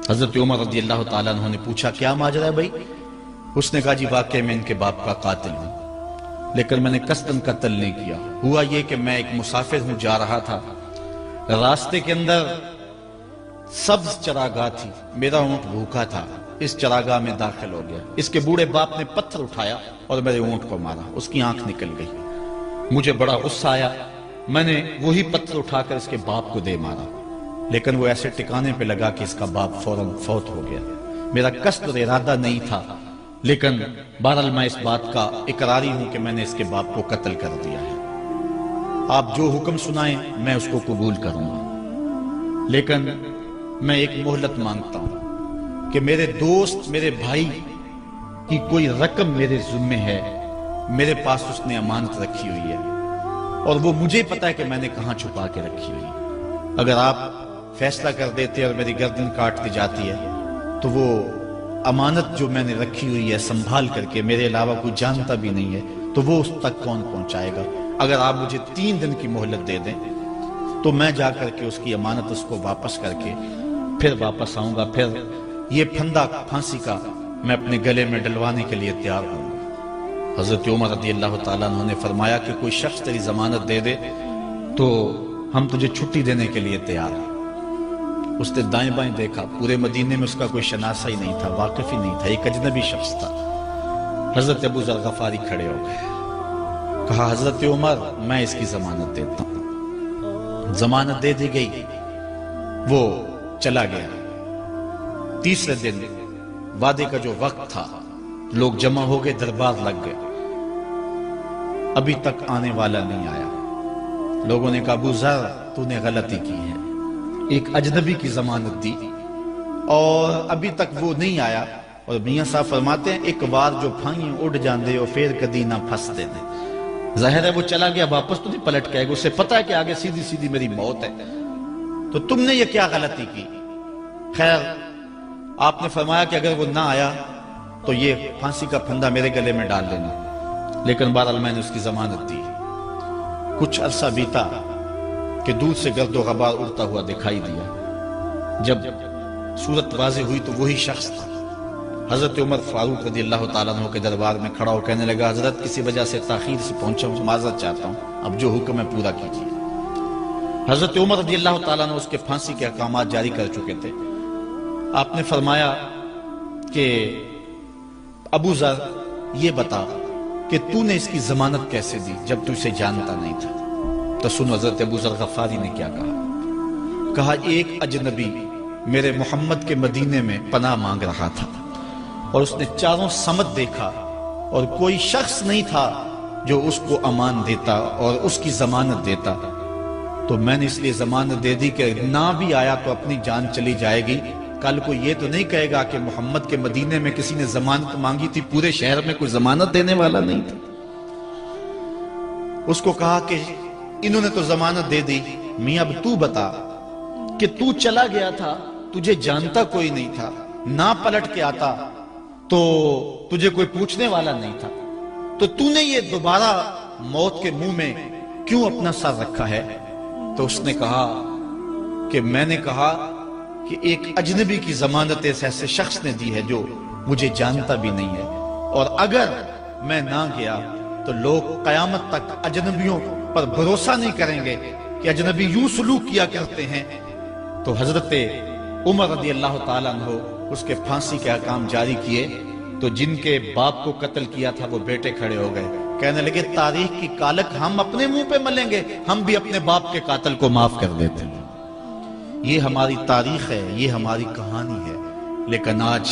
حضرت عمر رضی اللہ تعالیٰ عنہ نے پوچھا کیا ماجرا ہے بھائی؟ اس نے کہا جی واقعی میں ان کے باپ کا قاتل ہوں، لیکن میں نے قصداً قتل نہیں کیا۔ ہوا یہ کہ میں ایک مسافر ہوں، جا رہا تھا، راستے کے اندر سبز چراگاہ تھی، میرا اونٹ بھوکا تھا، اس چراگاہ میں داخل ہو گیا۔ اس کے بوڑھے باپ نے پتھر اٹھایا اور میرے اونٹ کو مارا، اس کی آنکھ نکل گئی۔ مجھے بڑا غصہ آیا، میں نے وہی پتھر اٹھا کر اس کے باپ کو دے مارا، لیکن وہ ایسے ٹکانے پہ لگا کہ اس کا باپ فوراً فوت ہو گیا۔ میرا قصد اور ارادہ نہیں تھا، لیکن بہرحال میں اس بات کا اقراری ہوں کہ میں نے اس کے باپ کو قتل کر دیا ہے۔ آپ جو حکم سنائیں میں اس کو قبول کروں گا، لیکن میں ایک مہلت مانگتا ہوں کہ میرے دوست، میرے بھائی کی کوئی رقم میرے ذمہ ہے، میرے پاس اس نے امانت رکھی ہوئی ہے اور وہ مجھے پتا ہے کہ میں نے کہاں چھپا کے رکھی ہوئی ہے۔ اگر آپ فیصلہ کر دیتے اور میری گردن کاٹ دی جاتی ہے تو وہ امانت جو میں نے رکھی ہوئی ہے سنبھال کر کے، میرے علاوہ کوئی جانتا بھی نہیں ہے، تو وہ اس تک کون پہنچائے گا؟ اگر آپ مجھے 3 دن کی مہلت دے دیں تو میں جا کر کے اس کی امانت اس کو واپس کر کے پھر واپس آؤں گا، پھر یہ پھندا پھانسی کا میں اپنے گلے میں ڈلوانے کے لیے تیار ہوں گا۔ حضرت عمر رضی اللہ تعالیٰ عنہ نے فرمایا کہ کوئی شخص تیری ضمانت دے دے تو ہم تجھے چھٹی دینے کے لیے تیار ہیں۔ اس نے دائیں بائیں دیکھا، پورے مدینے میں اس کا کوئی شناسہ ہی نہیں تھا، واقف ہی نہیں تھا، ایک اجنبی شخص تھا۔ حضرت ابو ذر غفاری کھڑے ہو گئے، کہا حضرت عمر میں اس کی ضمانت دیتا ہوں۔ ضمانت دے دی گئی، وہ چلا گیا۔ تیسرے دن وعدے کا جو وقت تھا، لوگ جمع ہو گئے، دربار لگ گئے، ابھی تک آنے والا نہیں آیا۔ لوگوں نے کہا ابو ذر تو نے غلطی کی ہے، ایک اجنبی کی ضمانت دی اور ابھی تک وہ نہیں آیا، اور میاں صاحب فرماتے ہیں ایک بار جو پھائیں اڑ جاندے اور پھر کدی نہ پھنس دے دے۔ ظاہر ہے وہ چلا گیا، واپس تو نہیں پلٹ کے آئے گا، اسے پتا ہے کہ آگے سیدھی سیدھی میری موت ہے، تو تم نے یہ کیا غلطی کی؟ خیر آپ نے فرمایا کہ اگر وہ نہ آیا تو یہ پھانسی کا پھندا میرے گلے میں ڈال لینا، لیکن بہرحال میں نے اس کی ضمانت دی۔ کچھ عرصہ بیتا کہ دور سے گرد و غبار اڑتا ہوا دکھائی دیا۔ جب صورت واضح ہوئی تو وہی شخص تھا۔ حضرت عمر فاروق رضی اللہ تعالیٰ عنہ کے دربار میں کھڑا ہو کہنے لگا حضرت کسی وجہ سے تاخیر سے پہنچا ہوں، معذرت چاہتا ہوں، اب جو حکم ہے پورا کیجیے۔ حضرت عمر رضی اللہ تعالیٰ عنہ اس کے پھانسی کے احکامات جاری کر چکے تھے۔ آپ نے فرمایا کہ ابو ذر یہ بتا کہ تو نے اس کی ضمانت کیسے دی جب تو اسے جانتا نہیں تھا؟ تو سن حضرت ابو ذر غفاری نے کیا کہا ایک اجنبی میرے محمد کے مدینے میں پناہ مانگ رہا تھا اور اس نے چاروں سمت دیکھا اور کوئی شخص نہیں تھا جو اس کو امان دیتا اور اس کی ضمانت دیتا، تو میں نے اس لیے ضمانت دے دی کہ نہ بھی آیا تو اپنی جان چلی جائے گی، کل کو یہ تو نہیں کہے گا کہ محمد کے مدینے میں کسی نے ضمانت مانگی تھی، پورے شہر میں کوئی ضمانت دینے والا نہیں تھا۔ اس کو کہا کہ انہوں نے تو ضمانت دے دی، میاں اب تو بتا کہ تو چلا گیا تھا، تجھے جانتا کوئی نہیں تھا، نہ پلٹ کے آتا تو تجھے کوئی پوچھنے والا نہیں تھا، تو نے یہ دوبارہ موت کے منہ میں کیوں اپنا سر رکھا ہے؟ تو اس نے کہا کہ میں نے کہا کہ ایک اجنبی کی ضمانت ایسے شخص نے دی ہے جو مجھے جانتا بھی نہیں ہے، اور اگر میں نہ گیا تو لوگ قیامت تک اجنبیوں پر بھروسہ نہیں کریں گے کہ اجنبی یوں سلوک کیا کرتے ہیں۔ تو حضرت عمر رضی اللہ تعالیٰ عنہ اس کے پھانسی کے احکام جاری کیے، تو جن کے باپ کو قتل کیا تھا وہ بیٹے کھڑے ہو گئے، کہنے لگے تاریخ کی کالک ہم اپنے منہ پہ ملیں گے، ہم بھی اپنے باپ کے قاتل کو معاف کر دیتے ہیں۔ یہ ہماری تاریخ ہے، یہ ہماری کہانی ہے، لیکن آج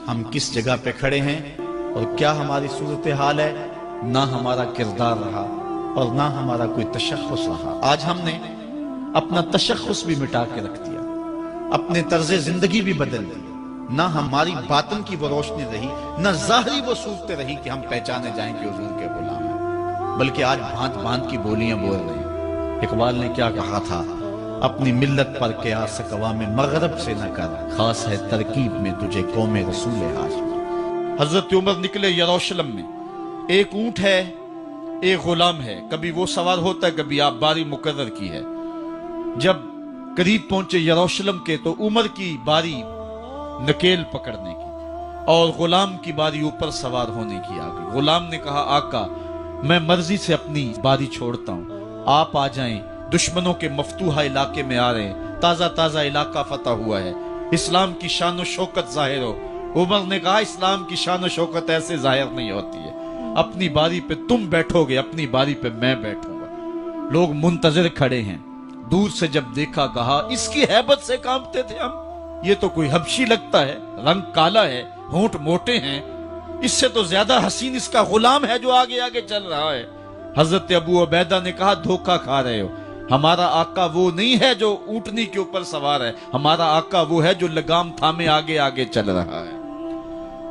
ہم کس جگہ پہ کھڑے ہیں اور کیا ہماری صورتحال ہے؟ نہ ہمارا کردار رہا اور نہ ہمارا کوئی تشخص رہا۔ آج ہم نے اپنا تشخص بھی مٹا کے رکھ دیا، اپنے طرز زندگی بھی بدل دی، نہ ہماری باطن کی وہ روشنی رہی، نہ ظاہری وہ صورتیں رہی کہ ہم پہچانے جائیں کہ حضور کے غلام ہیں، بلکہ آج بھانت بھانت کی بولیاں بول رہے ہیں۔ اقبال نے کیا کہا تھا؟ اپنی ملت پر قیاس اقوام مغرب سے نہ کر، خاص ہے ترکیب میں تجھے قوم رسول ہاشم۔ حضرت عمر نکلے یروشلم میں، ایک اونٹ ہے ایک غلام ہے، کبھی وہ سوار ہوتا ہے کبھی آپ باری مقرر کی ہے۔ جب قریب پہنچے یروشلم کے تو عمر کی باری نکیل پکڑنے کی، اور غلام کی باری اوپر سوار ہونے کی آ گئی۔ غلام نے کہا آقا میں مرضی سے اپنی باری چھوڑتا ہوں، آپ آ جائیں، دشمنوں کے مفتوحہ علاقے میں آ رہے ہیں، تازہ تازہ علاقہ فتح ہوا ہے، اسلام کی شان و شوکت ظاہر ہو۔ عمر نے کہا اسلام کی شان و شوکت ایسے ظاہر نہیں ہوتی ہے، اپنی باری پہ تم بیٹھو گے، اپنی باری پہ میں بیٹھوں گا۔ لوگ منتظر کھڑے ہیں، دور سے جب دیکھا کہا اس کی ہیبت سے کانپتے تھے ہم، یہ تو کوئی حبشی لگتا ہے، رنگ کالا ہے، ہونٹ موٹے ہیں، اس سے تو زیادہ حسین اس کا غلام ہے جو آگے آگے چل رہا ہے۔ حضرت ابو عبیدہ نے کہا دھوکہ کھا رہے ہو، ہمارا آقا وہ نہیں ہے جو اونٹنی کے اوپر سوار ہے، ہمارا آقا وہ ہے جو لگام تھامے آگے آگے چل رہا ہے۔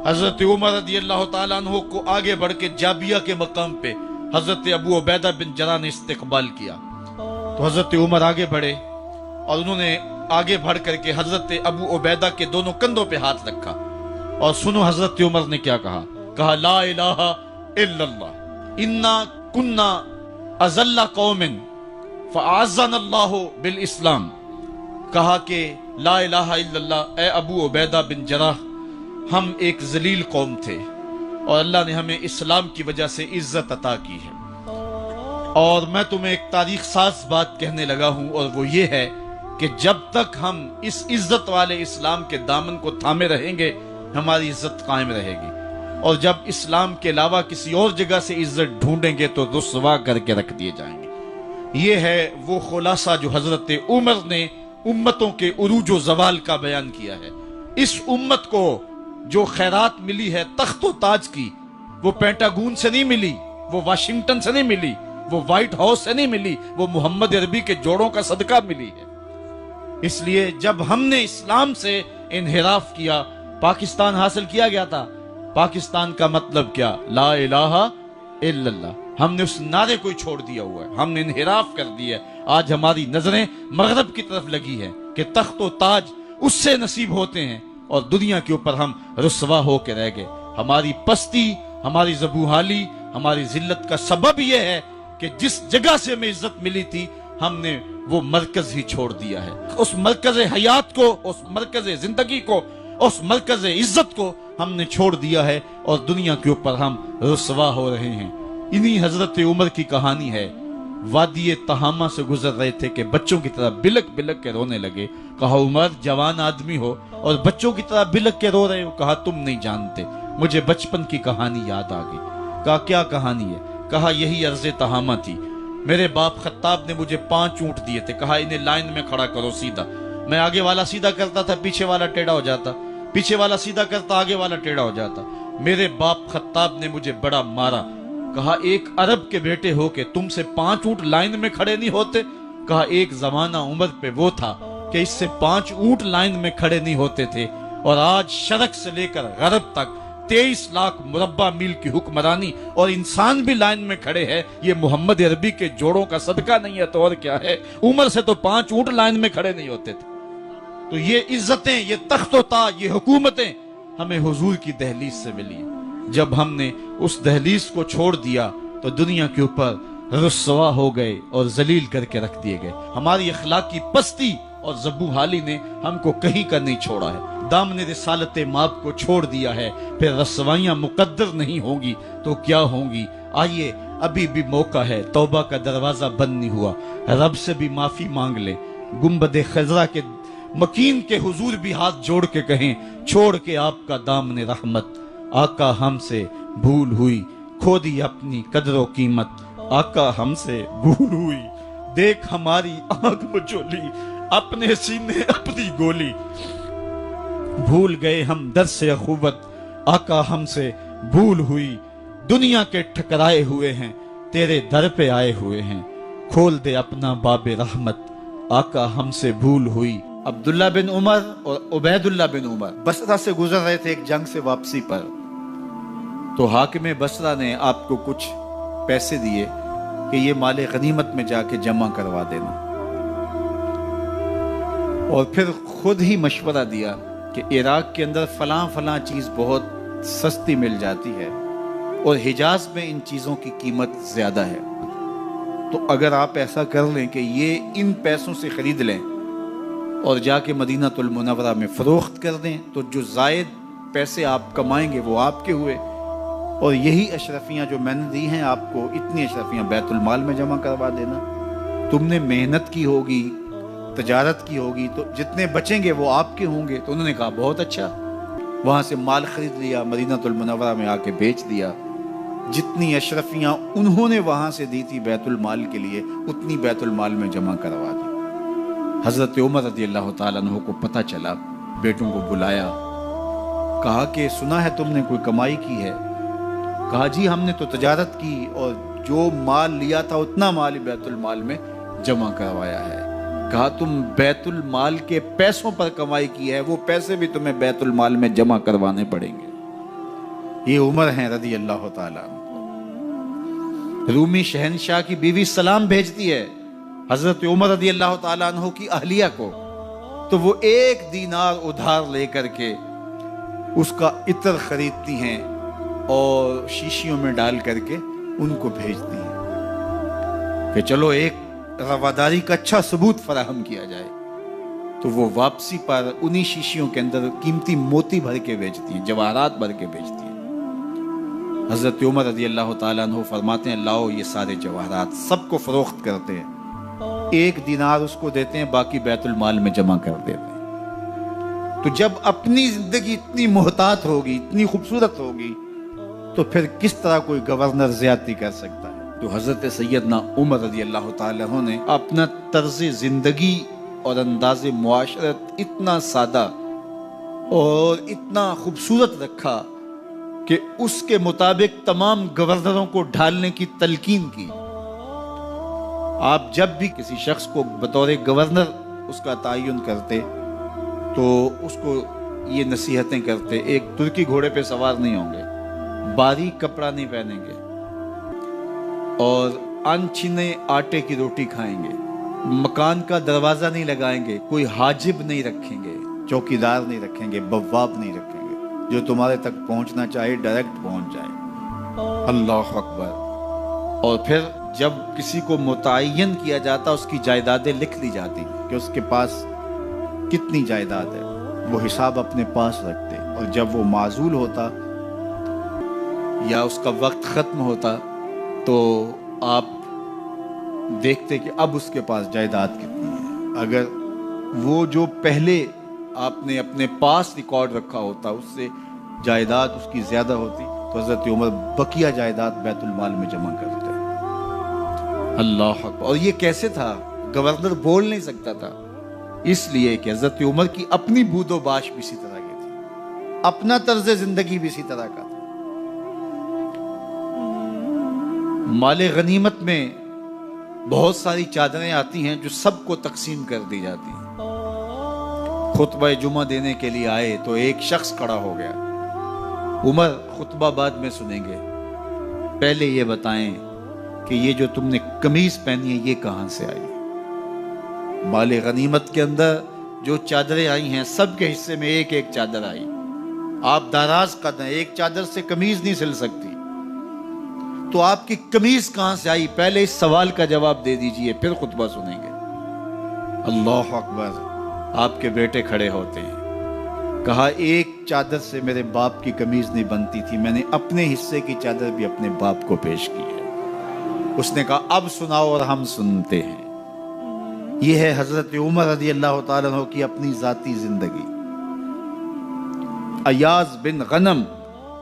حضرت عمر رضی اللہ تعالیٰ عنہ کو آگے بڑھ کے جابیہ کے مقام پہ حضرت ابو عبیدہ بن جراح نے استقبال کیا، تو حضرت عمر آگے بڑھے اور انہوں نے آگے بڑھ کر کے حضرت ابو عبیدہ کے دونوں کندھوں پہ ہاتھ رکھا، اور سنو حضرت عمر نے کیا کہا لا الہ الا اللہ انا کنا اذل قوم فاعزنا اللہ بالاسلام۔ کہا کہ لا الہ الا اللہ، اے ابو عبیدہ بن جراح، ہم ایک ذلیل قوم تھے اور اللہ نے ہمیں اسلام کی وجہ سے عزت عطا کی ہے، اور میں تمہیں ایک تاریخ ساز بات کہنے لگا ہوں، اور وہ یہ ہے کہ جب تک ہم اس عزت والے اسلام کے دامن کو تھامے رہیں گے ہماری عزت قائم رہے گی، اور جب اسلام کے علاوہ کسی اور جگہ سے عزت ڈھونڈیں گے تو رسوا کر کے رکھ دیے جائیں گے۔ یہ ہے وہ خلاصہ جو حضرت عمر نے امتوں کے عروج و زوال کا بیان کیا ہے۔ اس امت کو جو خیرات ملی ہے تخت و تاج کی، وہ پینٹاگون سے نہیں ملی، وہ واشنگٹن سے نہیں ملی، وہ وائٹ ہاؤس سے نہیں ملی، وہ محمد عربی کے جوڑوں کا صدقہ ملی ہے۔ اس لیے جب ہم نے اسلام سے انحراف کیا، پاکستان حاصل کیا گیا تھا، پاکستان کا مطلب کیا؟ لا الہ الا اللہ۔ ہم نے اس نعرے کو چھوڑ دیا ہوا ہے، ہم نے انحراف کر دیا ہے۔ آج ہماری نظریں مغرب کی طرف لگی ہے کہ تخت و تاج اس سے نصیب ہوتے ہیں، اور دنیا کے اوپر ہم رسوا ہو کے رہ گئے۔ ہماری پستی، ہماری زبوحالی، ہماری ذلت کا سبب یہ ہے کہ جس جگہ سے ہمیں عزت ملی تھی ہم نے وہ مرکز ہی چھوڑ دیا ہے۔ اس مرکز حیات کو، اس مرکز زندگی کو، اس مرکز عزت کو ہم نے چھوڑ دیا ہے، اور دنیا کے اوپر ہم رسوا ہو رہے ہیں۔ انہی حضرت عمر کی کہانی ہے۔ وادی تہامہ سے گزر رہے تھے کہ بچوں کی طرح بلک بلک کے رونے لگے۔ کہا عمر جوان آدمی ہو اور بچوں کی طرح بلک کے رو رہے ہو؟ کہا تم نہیں جانتے، مجھے بچپن کی کہانی یاد آ گئی۔ کہا کیا کہانی ہے؟ کہا یہی عرض تہامہ تھی، میرے باپ خطاب نے مجھے 5 اونٹ دیے تھے، کہا انہیں لائن میں کھڑا کرو سیدھا۔ میں آگے والا سیدھا کرتا تھا، پیچھے والا ٹیڑھا ہو جاتا، پیچھے والا سیدھا کرتا، آگے والا ٹیڑھا ہو جاتا۔ میرے باپ خطاب نے مجھے بڑا مارا۔ کہا ایک عرب کے بیٹے ہو کہ تم سے 5 اونٹ لائن میں کھڑے نہیں ہوتے؟ کہا ایک زمانہ عمر پہ وہ تھا کہ اس سے 5 اونٹ لائن میں کھڑے نہیں ہوتے تھے، اور آج شرق سے لے کر غرب تک 23 لاکھ مربع میل کی حکمرانی اور انسان بھی لائن میں کھڑے ہیں۔ یہ محمد عربی کے جوڑوں کا صدقہ نہیں ہے تو اور کیا ہے؟ عمر سے تو 5 اونٹ لائن میں کھڑے نہیں ہوتے تھے۔ تو یہ عزتیں، یہ تخت و تاج، یہ حکومتیں ہمیں حضور کی دہلیز سے ملی۔ جب ہم نے اس دہلیز کو چھوڑ دیا تو دنیا کے اوپر رسوا ہو گئے اور ذلیل کر کے رکھ دیے گئے۔ ہماری اخلاقی پستی اور زبوحالی نے ہم کو کہیں کا نہیں چھوڑا ہے۔ دامن رسالت ماب کو چھوڑ دیا ہے، پھر رسوائیاں مقدر نہیں ہوں گی تو کیا ہوں گی؟ آئیے ابھی بھی موقع ہے، توبہ کا دروازہ بند نہیں ہوا، رب سے بھی معافی مانگ لے۔ گنبد خضرا کے مکین کے حضور بھی ہاتھ جوڑ کے کہیں چھوڑ کے آپ کا دامن رحمت، آقا ہم سے بھول ہوئی، کھو دی اپنی قدر و قیمت، آقا ہم سے بھول ہوئی، دیکھ ہماری آنکھ مچولی، اپنے سینے اپنی گولی، بھول گئے ہم در سے اخوت، آقا ہم سے بھول ہوئی، دنیا کے ٹھکرائے ہوئے ہیں، تیرے در پہ آئے ہوئے ہیں، کھول دے اپنا باب رحمت، آقا ہم سے بھول ہوئی۔ عبداللہ بن عمر اور عبید اللہ بن عمر بصرہ سے گزر رہے تھے ایک جنگ سے واپسی پر، تو حاکم بصرہ نے آپ کو کچھ پیسے دیے کہ یہ مال غنیمت میں جا کے جمع کروا دینا، اور پھر خود ہی مشورہ دیا کہ عراق کے اندر فلاں فلاں چیز بہت سستی مل جاتی ہے اور حجاز میں ان چیزوں کی قیمت زیادہ ہے، تو اگر آپ ایسا کر لیں کہ یہ ان پیسوں سے خرید لیں اور جا کے مدینہ المنورہ میں فروخت کر دیں، تو جو زائد پیسے آپ کمائیں گے وہ آپ کے ہوئے، اور یہی اشرفیاں جو میں نے دی ہیں آپ کو، اتنی اشرفیاں بیت المال میں جمع کروا دینا۔ تم نے محنت کی ہوگی، تجارت کی ہوگی، تو جتنے بچیں گے وہ آپ کے ہوں گے۔ تو انہوں نے کہا بہت اچھا، وہاں سے مال خرید لیا، مدینہ المنورہ میں آ کے بیچ دیا۔ جتنی اشرفیاں انہوں نے وہاں سے دی تھی بیت المال کے لیے، اتنی بیت المال میں جمع کروا دی۔ حضرت عمر رضی اللہ تعالیٰ عنہ کو پتہ چلا، بیٹوں کو بلایا، کہا کہ سنا ہے تم نے کوئی کمائی کی ہے؟ کہا جی ہم نے تو تجارت کی اور جو مال لیا تھا اتنا مال بیت المال میں جمع کروایا ہے۔ کہا تم بیت المال کے پیسوں پر کمائی کی ہے، وہ پیسے بھی تمہیں بیت المال میں جمع کروانے پڑیں گے۔ یہ عمر ہیں رضی اللہ تعالیٰ عنہ۔ رومی شہنشاہ کی بیوی سلام بھیجتی ہے حضرت عمر رضی اللہ تعالیٰ عنہ کی اہلیہ کو، تو وہ 1 دینار ادھار لے کر کے اس کا عطر خریدتی ہیں اور شیشیوں میں ڈال کر کے ان کو بھیجتی ہیں کہ چلو ایک رواداری کا اچھا ثبوت فراہم کیا جائے۔ تو وہ واپسی پر انہی شیشیوں کے اندر قیمتی موتی بھر کے بیچتی ہیں، جواہرات بھر کے بیچتی ہیں۔ حضرت عمر رضی اللہ تعالیٰ عنہ فرماتے ہیں لاؤ یہ سارے جواہرات، سب کو فروخت کرتے ہیں، 1 دینار اس کو دیتے ہیں، باقی بیت المال میں جمع کر دیتے ہیں۔ تو جب اپنی زندگی اتنی محتاط ہوگی، اتنی خوبصورت ہوگی، تو پھر کس طرح کوئی گورنر زیادتی کر سکتا ہے؟ تو حضرت سیدنا عمر رضی اللہ تعالیٰ عنہ نے اپنا طرز زندگی اور انداز معاشرت اتنا سادہ اور اتنا خوبصورت رکھا کہ اس کے مطابق تمام گورنروں کو ڈھالنے کی تلقین کی۔ آپ جب بھی کسی شخص کو بطور گورنر اس کا تعین کرتے تو اس کو یہ نصیحتیں کرتے، ایک ترکی گھوڑے پہ سوار نہیں ہوں گے، باریک کپڑا نہیں پہنیں گے، اور انچھنے آٹے کی روٹی کھائیں گے، مکان کا دروازہ نہیں لگائیں گے، کوئی حاجب نہیں رکھیں گے، چوکیدار نہیں رکھیں گے، بواب نہیں رکھیں گے، جو تمہارے تک پہنچنا چاہے ڈائریکٹ پہنچ جائے۔ اللہ اکبر۔ اور پھر جب کسی کو متعین کیا جاتا اس کی جائیدادیں لکھ لی جاتی کہ اس کے پاس کتنی جائیداد ہے، وہ حساب اپنے پاس رکھتے، اور جب وہ معزول ہوتا یا اس کا وقت ختم ہوتا تو آپ دیکھتے کہ اب اس کے پاس جائیداد کتنی ہے۔ اگر وہ جو پہلے آپ نے اپنے پاس ریکارڈ رکھا ہوتا اس سے جائیداد اس کی زیادہ ہوتی تو حضرت عمر بقیہ جائیداد بیت المال میں جمع کرتے۔ اللہ اکبر۔ اور یہ کیسے تھا؟ گورنر بول نہیں سکتا تھا، اس لیے کہ حضرت عمر کی اپنی بود و باش بھی اسی طرح کی تھی، اپنا طرز زندگی بھی اسی طرح کا تھا۔ مال غنیمت میں بہت ساری چادریں آتی ہیں جو سب کو تقسیم کر دی جاتی ہیں۔ خطبہ جمعہ دینے کے لیے آئے تو ایک شخص کھڑا ہو گیا، عمر خطبہ بعد میں سنیں گے، پہلے یہ بتائیں کہ یہ جو تم نے قمیض پہنی ہے یہ کہاں سے آئی؟ مال غنیمت کے اندر جو چادریں آئی ہیں سب کے حصے میں ایک ایک چادر آئی، آپ داراز قد ہیں، ایک چادر سے قمیض نہیں سل سکتی، تو آپ کی قمیض کہاں سے آئی؟ پہلے اس سوال کا جواب دے دیجئے، پھر خطبہ سنیں گے۔ اللہ اکبر۔ آپ کے بیٹے کھڑے ہوتے ہیں، کہا ایک چادر سے میرے باپ کی قمیض نہیں بنتی تھی، میں نے اپنے حصے کی چادر بھی اپنے باپ کو پیش کی ہے۔ اس نے کہا اب سناؤ، اور ہم سنتے ہیں۔ یہ ہے حضرت عمر رضی اللہ تعالیٰ عنہ کی اپنی ذاتی زندگی۔ ایاز بن غنم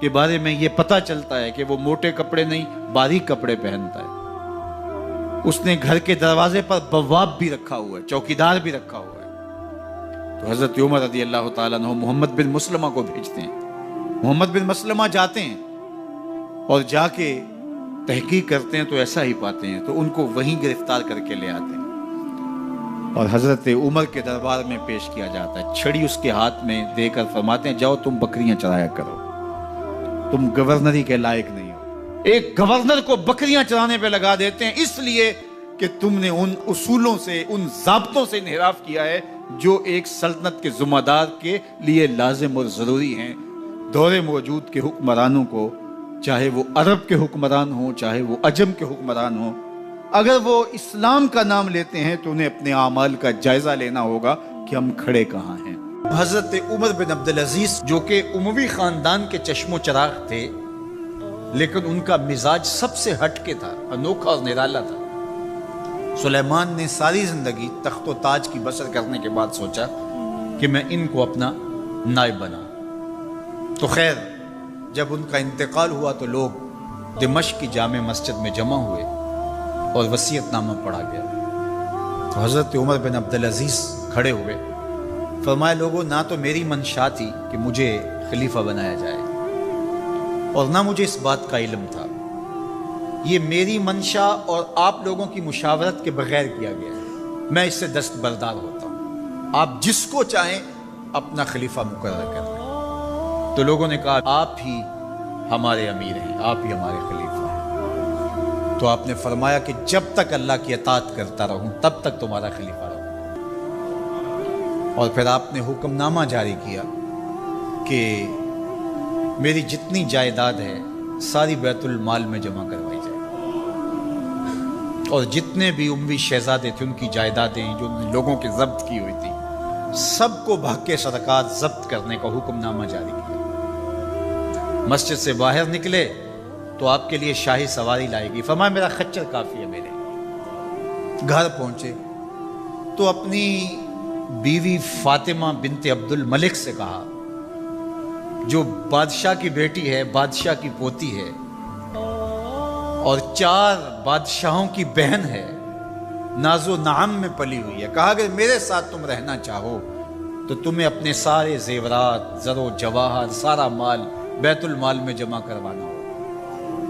کے بارے میں یہ پتہ چلتا ہے کہ وہ موٹے کپڑے نہیں باریک کپڑے پہنتا ہے۔ اس نے گھر کے دروازے پر بواب بھی رکھا ہوا ہے، چوکیدار بھی رکھا ہوا ہے۔ تو حضرت عمر رضی اللہ تعالیٰ عنہ محمد بن مسلمہ کو بھیجتے ہیں، محمد بن مسلمہ جاتے ہیں اور جا کے تحقیق کرتے ہیں تو ایسا ہی پاتے ہیں، تو ان کو وہیں گرفتار کر کے لے آتے ہیں اور حضرت عمر کے دربار میں پیش کیا جاتا ہے۔ چھڑی اس کے ہاتھ میں دے کر فرماتے ہیں جاؤ تم بکریاں چرایا کرو، تم گورنری کے لائق نہیں ہو۔ ایک گورنر کو بکریاں چرانے پہ لگا دیتے ہیں اس لیے کہ تم نے ان اصولوں سے، ان ضابطوں سے انحراف کیا ہے جو ایک سلطنت کے ذمہ دار کے لیے لازم اور ضروری ہیں۔ دور موجود کے حکمرانوں کو، چاہے وہ عرب کے حکمران ہوں چاہے وہ عجم کے حکمران ہوں، اگر وہ اسلام کا نام لیتے ہیں تو انہیں اپنے اعمال کا جائزہ لینا ہوگا کہ ہم کھڑے کہاں ہیں۔ حضرت عمر بن عبدالعزیز جو کہ اموی خاندان کے چشم و چراغ تھے، لیکن ان کا مزاج سب سے ہٹ کے تھا، انوکھا اور نرالا تھا۔ سلیمان نے ساری زندگی تخت و تاج کی بسر کرنے کے بعد سوچا کہ میں ان کو اپنا نائب بناؤں۔ تو خیر، جب ان کا انتقال ہوا تو لوگ دمشق کی جامع مسجد میں جمع ہوئے اور وصیت نامہ پڑھا گیا۔ تو حضرت عمر بن عبدالعزیز کھڑے ہوئے، فرمایا لوگوں، نہ تو میری منشا تھی کہ مجھے خلیفہ بنایا جائے اور نہ مجھے اس بات کا علم تھا، یہ میری منشا اور آپ لوگوں کی مشاورت کے بغیر کیا گیا ہے، میں اس سے دستبردار ہوتا ہوں، آپ جس کو چاہیں اپنا خلیفہ مقرر کر لیں۔ تو لوگوں نے کہا آپ ہی ہمارے امیر ہیں، آپ ہی ہمارے خلیفہ ہیں۔ تو آپ نے فرمایا کہ جب تک اللہ کی اطاعت کرتا رہوں تب تک تمہارا خلیفہ رہوں۔ اور پھر آپ نے حکم نامہ جاری کیا کہ میری جتنی جائیداد ہے ساری بیت المال میں جمع کروائی جائے، اور جتنے بھی اموی شہزادے تھے ان کی جائیدادیں جو ان لوگوں کے ضبط کی ہوئی تھی سب کو بھاگ کے سرکار ضبط کرنے کا حکم نامہ جاری کیا۔ مسجد سے باہر نکلے تو آپ کے لیے شاہی سواری لائے گی، فرمایا میرا خچر کافی ہے میرے لیے۔ گھر پہنچے تو اپنی بیوی فاطمہ بنت عبد الملک سے کہا، جو بادشاہ کی بیٹی ہے، بادشاہ کی پوتی ہے اور 4 بادشاہوں کی بہن ہے، ناز و نعم میں پلی ہوئی ہے، کہا اگر میرے ساتھ تم رہنا چاہو تو تمہیں اپنے سارے زیورات، زر و جواہر، سارا مال بیت المال میں جمع کروانا ہوگا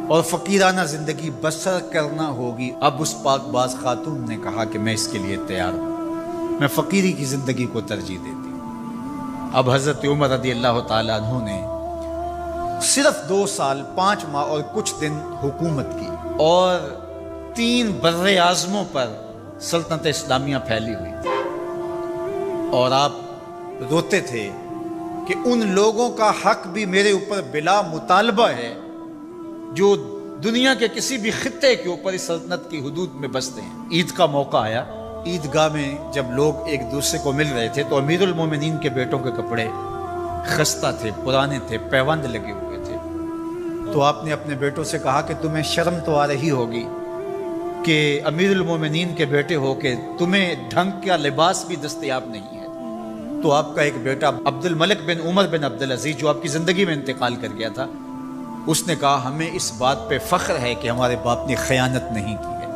اور فقیرانہ زندگی بسر کرنا ہوگی۔ اب اس پاک باز خاتون نے کہا کہ میں اس کے لیے تیار ہوں، میں فقیری کی زندگی کو ترجیح دیتی ہوں۔ اب حضرت عمر رضی اللہ تعالیٰ عنہ نے صرف 2 سال 5 ماہ اور کچھ دن حکومت کی، اور 3 بر اعظموں پر سلطنت اسلامیہ پھیلی ہوئی تھی، اور آپ روتے تھے کہ ان لوگوں کا حق بھی میرے اوپر بلا مطالبہ ہے جو دنیا کے کسی بھی خطے کے اوپر اس سلطنت کی حدود میں بستے ہیں۔ عید کا موقع آیا، عیدگاہ میں جب لوگ ایک دوسرے کو مل رہے تھے تو امیر المومنین کے بیٹوں کے کپڑے خستہ تھے، پرانے تھے، پیوند لگے ہوئے تھے۔ تو آپ نے اپنے بیٹوں سے کہا کہ تمہیں شرم تو آ رہی ہوگی کہ امیر المومنین کے بیٹے ہو کے تمہیں ڈھنگ کا لباس بھی دستیاب نہیں ہے۔ تو آپ کا ایک بیٹا عبد الملک بن عمر بن عبدالعزیز جو آپ کی زندگی میں انتقال کر گیا تھا، اس نے کہا ہمیں اس بات پہ فخر ہے کہ ہمارے باپ نے خیانت نہیں کی ہے،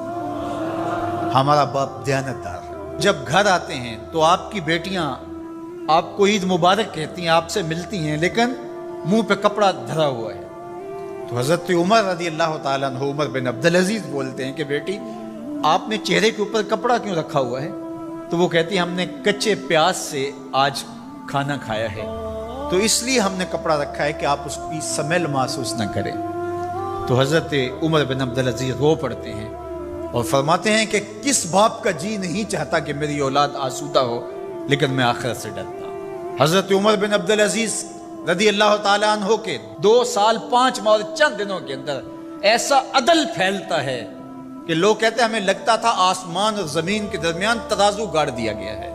ہمارا باپ دیانتدار ہے۔ جب گھر آتے ہیں تو آپ کی بیٹیاں آپ کو عید مبارک کہتی ہیں، آپ سے ملتی ہیں، لیکن منہ پہ کپڑا دھرا ہوا ہے۔ تو حضرت عمر رضی اللہ تعالیٰ عنہ عمر بن عبدالعزیز بولتے ہیں کہ بیٹی آپ نے چہرے کے اوپر کپڑا کیوں رکھا ہوا ہے؟ تو وہ کہتی ہیں ہم نے کچے پیاز سے آج کھانا کھایا ہے، تو اس لیے ہم نے کپڑا رکھا ہے کہ آپ اس کی سمیل محسوس نہ کریں۔ تو حضرت عمر بن عبدالعزیز رو پڑتے ہیں اور فرماتے ہیں کہ کس باپ کا جی نہیں چاہتا کہ میری اولاد آسودہ ہو، لیکن میں آخرت سے ڈرتا ہوں۔ حضرت عمر بن عبدالعزیز رضی اللہ تعالیٰ عنہ کے 2 سال 5 ماہ اور چند دنوں کے اندر ایسا عدل پھیلتا ہے کہ لوگ کہتے ہیں ہمیں لگتا تھا آسمان اور زمین کے درمیان ترازو گاڑ دیا گیا ہے،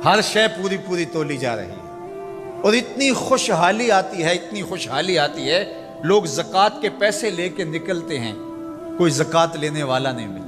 ہر شے پوری پوری تولی جا رہی ہے، اور اتنی خوشحالی آتی ہے، اتنی خوشحالی آتی ہے، لوگ زکوٰۃ کے پیسے لے کے نکلتے ہیں، کوئی زکوٰۃ لینے والا نہیں ملتا۔